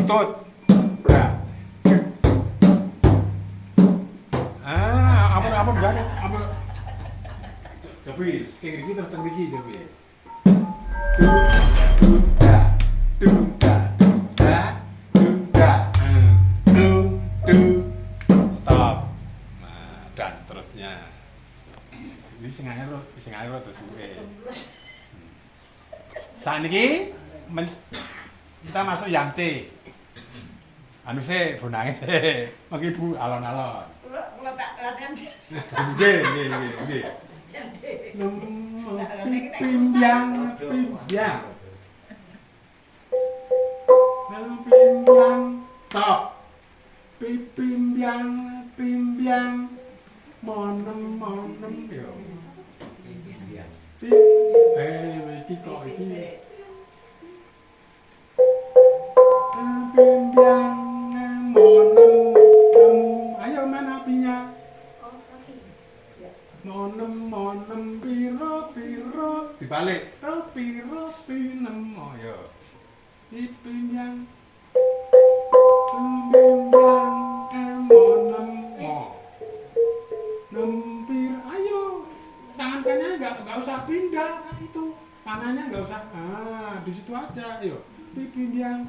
Buntut. Nah. Ampun banget. Ampun. Cobi, sing iki terus teng mriki cobi. Duda. Duda. Duda. Duda. Stop. Nah, dan seterusnya. Ini sing anyar terus suwe. Saat ini kita masuk yang C. Anu sih, bonange sih. Mengki Bu alon-alon. Kula tak latihan. Nggih. Pimbyang. Stop. Pimbyang. Monem yo. Iki kok iki. Pimbyang monem. Ayo mana apinya? Monem piro dibalik. Piro pinem ayo. Pimbyang. Monem nempir, ayo tangan kanannya nggak usah pindah kan itu tangannya nggak usah di situ aja, ayo pimbyang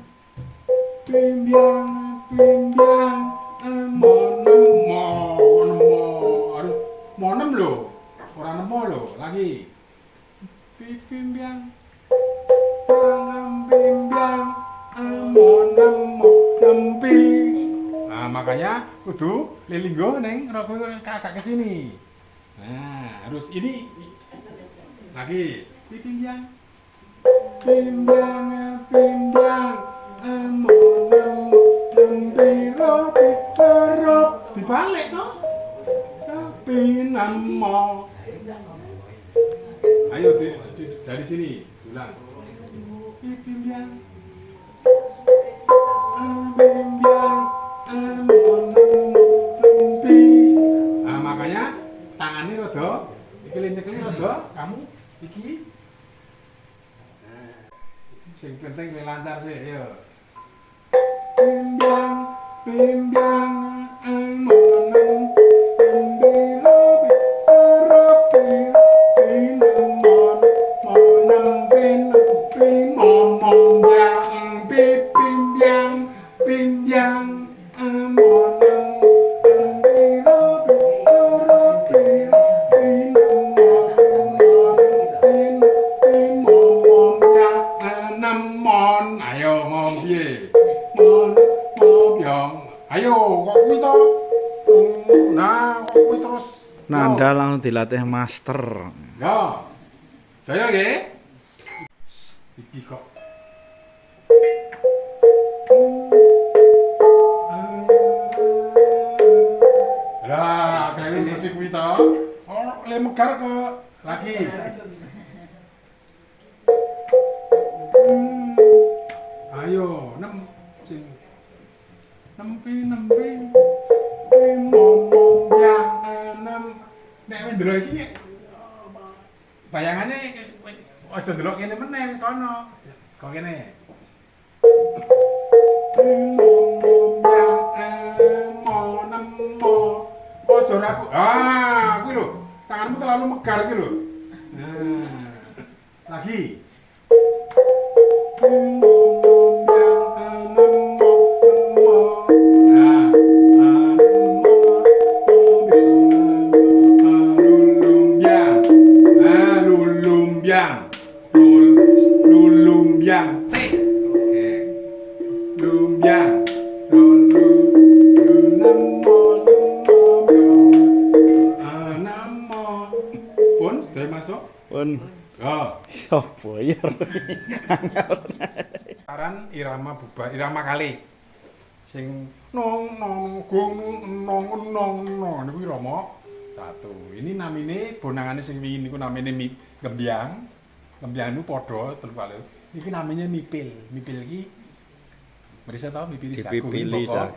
monem lo orang nemo lo lagi pimbyang monem nempi. Nah, makanya kudu lelinggo neng rokok kakak kesini. Nah, harus ini lagi pimbyang piro dibalik toh pinamo. Ayo dari sini ulang pimbyang nah, makanya tangannya rodo iki lenceknya rodo kamu iki sing penting lancar sih ayo pimbyang monem piro Nanda langsung dilatih master. Ya. Saya nggih. Iki kok. Lah, kalian ngerti kuwi to? Oh, le megar kok. Lagi. Ayo, sing nempi nek ndelok iki bayangane aja ndelok kene meneh kono. Kok kene. Ojo ragu. Kuwi lho. Tanganmu terlalu megar iki lho. Nah. Lagi. Lumbyang T. Lumbyang. Pun sudah masuk? Pun. Oh. Sopo ya. Saran irama bubar, irama kali. Sing nong gong nong niku irama 1. Ini namine bonangane sing wingi niku namine gembyang. Gembyang niku padha telu kali. Iki namanya mipil. Mipil iki merisa tau mipil jagung pokok.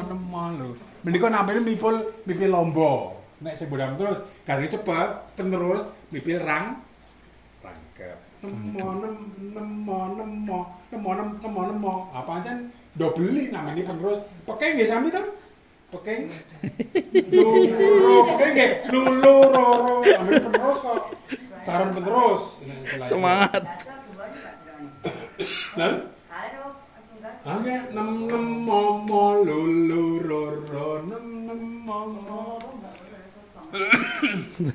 Nemo lho. Menika namanya mipil lomba. Nek sing bodang terus garane cepet penerus mipil rangkep. nemo. Apa aja do beli namanya penerus. Pekeng nggih sami ta? Pekeng. Lulu, pekeng nggih. Lulu roro namanya penerus kok. Saran penerus. Semangat. Dan Angge nemo lulu roro nemo.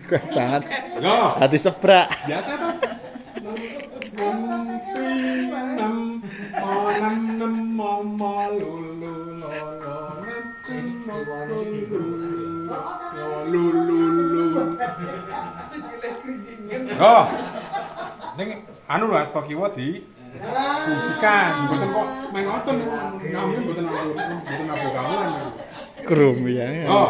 Kuat banget. Yo, Hati sebrak. biasa tuh. Oh, ning anu lho stok kiwa di fungsikan, mboten kok main ngoten, nami mboten aku kamulan. Krum ya. Oh,